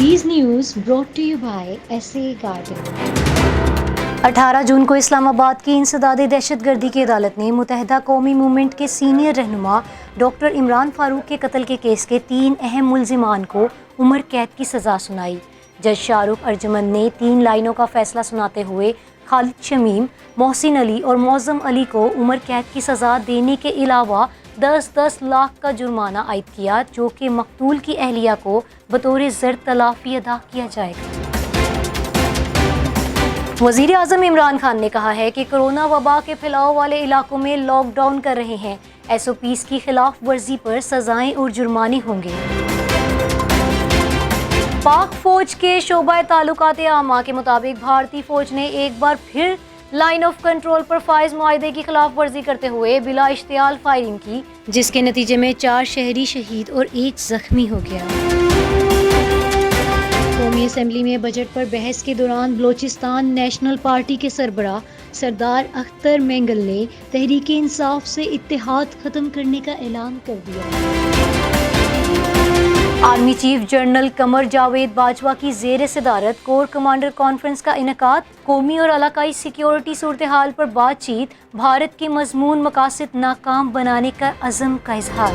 These news brought to you by SA Garden। 18 जून को इस्लामाबाद की इंसदादे दहशतगर्दी की अदालत ने मुत्तहिदा कौमी मूवमेंट के सीनियर रहनुमा डॉक्टर इमरान फारूक के कत्ल के केस के 3 अहम मुल्जिमान को उम्र कैद की सज़ा सुनाई। जज शाहरुख अर्जमन ने 3 लाइनों का फैसला सुनाते हुए खालिद शमीम, मोहसिन अली और मौज़म अली को उम्र कैद की सज़ा देने के अलावा 10-10 लाख का जुर्माना आयद किया, जो कि मकतूल की अहलिया को बतौर ज़र तलाफ़ी अदा किया जाएगा। वज़ीर आज़म इमरान खान ने कहा है कि कोरोना वबा के फैलाव वाले इलाकों में लॉकडाउन कर रहे हैं। SOPs की खिलाफ वर्जी पर सजाएं और जुर्माने होंगे। पाक फौज के शोबा ताल्लुकात आमा के मुताबिक भारतीय फौज ने एक बार फिर लाइन ऑफ कंट्रोल पर फाइज मुआहदे की खिलाफ वर्जी करते हुए बिला इश्तियाल फायरिंग की, जिसके नतीजे में 4 शहरी शहीद और 1 जख्मी हो गया। कौमी असम्बली में बजट पर बहस के दौरान बलोचिस्तान नेशनल पार्टी के सरबराह सरदार अख्तर मेंगल ने तहरीक इंसाफ से इत्तेहाद खत्म करने का ऐलान कर दिया। Army chief general Qamar Javed Bajwa की ज़ेर सदारत कोर कमांडर कॉन्फ्रेंस का इनेकाद, कौमी और इलाकाई सिक्योरिटी सूरत हाल पर बातचीत, भारत के मजमून मकासद नाकाम बनाने का अज़म का इजहार।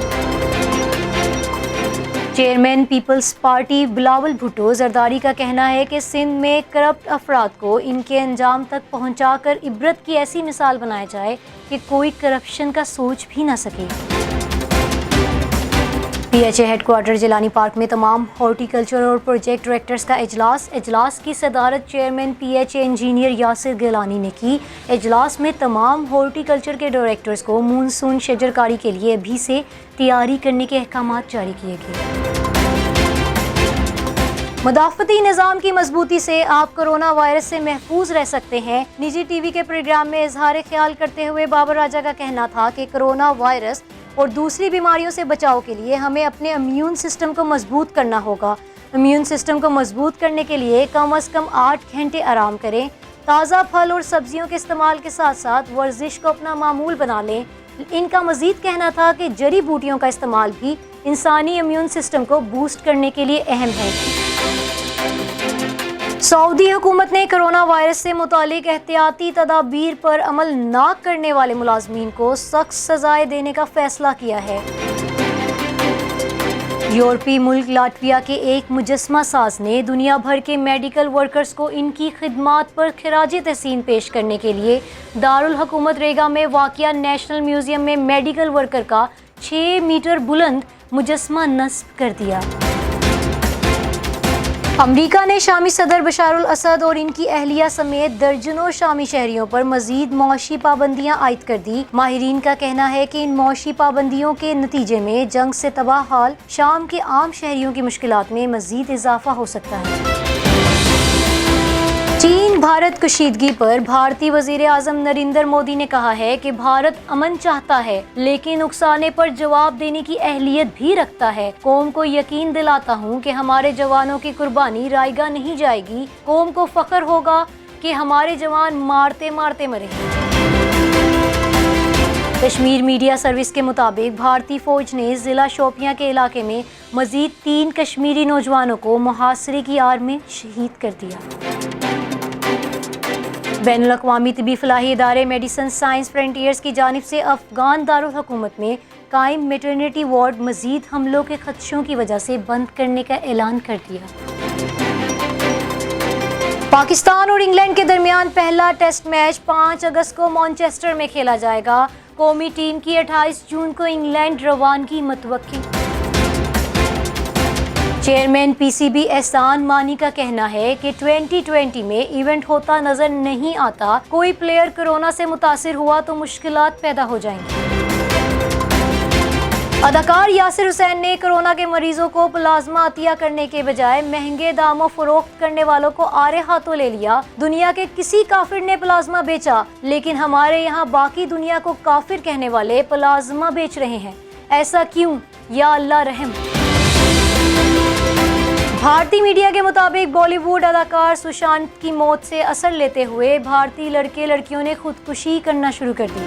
Chairman Peoples Party Bilawal Bhutto Zardari का कहना है कि सिंध में करप्ट अफराद को इनके अंजाम तक पहुंचाकर इबरत की ऐसी मिसाल बनाया जाए कि कोई करप्शन का सोच भी ना सके। PHA हेडक्वार्टर जिलानी पार्क में तमाम हॉर्टिकल्चर और प्रोजेक्ट डायरेक्टर्स का इजलास की सदारत chairman PHA engineer Yasir Gilani ने की। इजलास में तमाम हॉर्टिकल्चर के डायरेक्टर्स को मानसून शजरकारी के लिए अभी से तैयारी करने के अहकाम जारी किए गए। मुदाफ़ती निज़ाम की मजबूती से आप कोरोना वायरस से महफूज रह सकते हैं। निजी TV के प्रोग्राम में इजहार ख्याल करते हुए बाबर राजा का कहना था कि कोरोना वायरस और दूसरी बीमारियों से बचाव के लिए हमें अपने इम्यून सिस्टम को मजबूत करना होगा। इम्यून सिस्टम को मजबूत करने के लिए कम से कम 8 घंटे आराम करें। ताज़ा फल और सब्जियों के इस्तेमाल के साथ साथ वर्जिश को अपना मामूल बना लें। इनका मजीद कहना था कि जड़ी बूटियों का इस्तेमाल भी इंसानी इम्यून सिस्टम को बूस्ट करने के लिए अहम है। सऊदी हुकूमत ने कोरोना वायरस से मुतालिक एहतियाती तदाबीर पर अमल न करने वाले मुलाजमीन को सख्त सजाएं देने का फैसला किया है। यूरोपीय मुल्क लाटविया के एक मुजस्मा साज ने दुनिया भर के मेडिकल वर्कर्स को इनकी खिदमात पर खिराज तहसीन पेश करने के लिए दारुल हुकूमत रेगा में वाक़िया नेशनल म्यूजियम में मेडिकल वर्कर का 6 मीटर बुलंद मुजस्मा नस्ब कर दिया। अमेरिका ने शामी सदर बशारुल असद और इनकी अहलिया समेत दर्जनों शामी शहरियों पर मजीद मौशी पाबंदियां आयद कर दी। माहिरीन का कहना है कि इन मौशी पाबंदियों के नतीजे में जंग से तबाह हाल शाम के आम शहरियों की मुश्किलात में मजीद इजाफा हो सकता है। चीन भारत कशीदगी पर भारतीय वजीर आज़म नरेंद्र मोदी ने कहा है कि भारत अमन चाहता है, लेकिन उकसाने पर जवाब देने की अहलियत भी रखता है। कौम को यकीन दिलाता हूँ कि हमारे जवानों की कुर्बानी रायगा नहीं जाएगी। कौम को फख्र होगा कि हमारे जवान मारते मारते मरे। कश्मीर मीडिया सर्विस के मुताबिक भारतीय फौज ने जिला शोपियां के इलाके में मजीद 3 कश्मीरी नौजवानों को मुहासरे की आड़ में शहीद कर दिया। बैनुल अक़वामी तिबी फलाही इदारे मेडिसिन साइंस फ्रंटियर्स की जानिब से अफगान दारुल हुकूमत में कायम मेटर्निटी वार्ड मजीद हमलों के खदशों की वजह से बंद करने का ऐलान कर दिया। पाकिस्तान और इंग्लैंड के दरमियान पहला टेस्ट मैच 5 अगस्त को मैनचेस्टर में खेला जाएगा। कौमी टीम की 28 जून को इंग्लैंड रवानगी मुतवक्किल। चेयरमैन PCB एहसान मानी का कहना है कि 2020 में इवेंट होता नजर नहीं आता। कोई प्लेयर कोरोना से मुतासिर हुआ तो मुश्किलात पैदा हो जाएंगी। अदाकार यासिर हुसैन ने कोरोना के मरीजों को प्लाज्मा अतिया करने के बजाय महंगे दामों फरोख्त करने वालों को आरे हाथों ले लिया। दुनिया के किसी काफिर ने प्लाज्मा बेचा, लेकिन हमारे यहाँ बाकी दुनिया को काफिर कहने वाले प्लाज्मा बेच रहे हैं। ऐसा क्यों? या अल्लाह रहम। भारतीय मीडिया के मुताबिक बॉलीवुड अदाकार सुशांत की मौत से असर लेते हुए भारतीय लड़के लड़कियों ने खुदकुशी करना शुरू कर दी।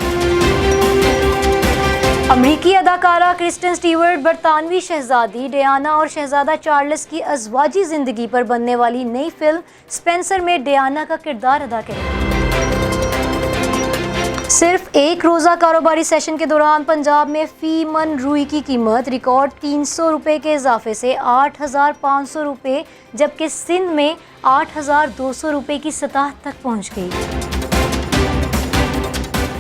अमरीकी अदाकारा क्रिस्टन स्टीवर्ट बरतानवी शहजादी डियाना और शहजादा चार्ल्स की अज़वाजी ज़िंदगी पर बनने वाली नई फिल्म स्पेंसर में डियाना का किरदार अदा करेंगी। सिर्फ एक रोज़ा कारोबारी सेशन के दौरान पंजाब में फ़ी मन रुई की कीमत रिकॉर्ड 300 रुपये के इजाफे से 8,500 रुपये, जबकि सिंध में 8,200 रुपये की सतह तक पहुँच गई।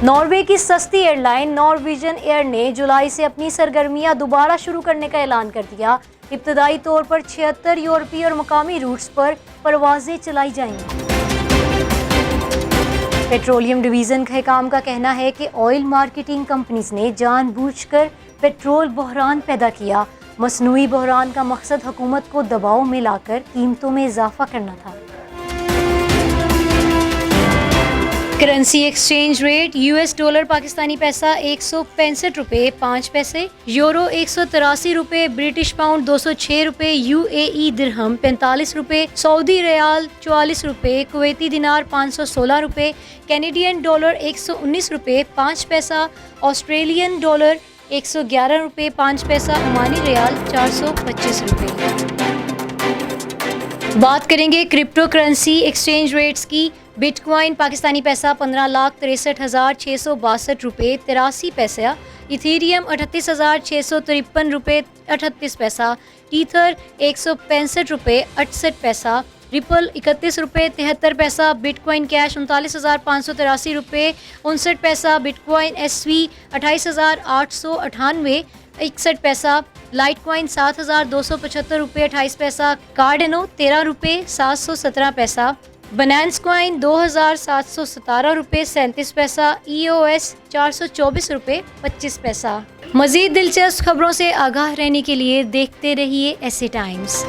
नॉर्वे की सस्ती एयरलाइन नॉर्वेजियन एयर ने जुलाई से अपनी सरगर्मियां दोबारा शुरू करने का ऐलान कर दिया। इब्तदाई तौर पर 76 यूरोपीय और मकामी रूट्स पर परवाजें चलाई जाएंगी। पेट्रोलियम डिवीज़न के हुकाम का कहना है कि ऑयल मार्केटिंग कंपनीज ने जानबूझकर पेट्रोल बहरान पैदा किया। मसनूई बहरान का मकसद हुकूमत को दबाव में लाकर कीमतों में इजाफा करना था। Currency exchange rate US dollar Pakistani पैसा 165 रुपये 5 पैसे, यूरो 183 रुपये, ब्रिटिश पाउंड 206 रुपये, यूएई दिरहम 45 रुपये, सऊदी रियाल 44 रुपये, कुवैती दिनार 516 रुपये, कैनेडियन डॉलर 119 रुपये 5 पैसा, ऑस्ट्रेलियन डॉलर 111 रुपये 5 पैसा, ओमानी रियाल 425 रुपये। बात करेंगे क्रिप्टो करेंसी एक्सचेंज रेट्स की। बिटकॉइन पाकिस्तानी पैसा 15,63,662 रुपये 83 पैसा, इथेरियम 38,653 रुपये 38 पैसा, ईथर 165 रुपये 68 पैसा, रिपल 31 रुपये 73 पैसा, बिटकॉइन कैश 39,583 रुपये 59 पैसा, बिटकॉइन एसवी 28,898 61 पैसा, लाइटकॉइन 7,275 रुपये 28 पैसा, कार्डेनो 13 रुपये 717 पैसा, बनांस कॉइन 2,717 रुपये 37 पैसा, EOS 424 रुपये 25 पैसा। मज़ीद दिलचस्प खबरों से आगाह रहने के लिए देखते रहिए ऐसे टाइम्स।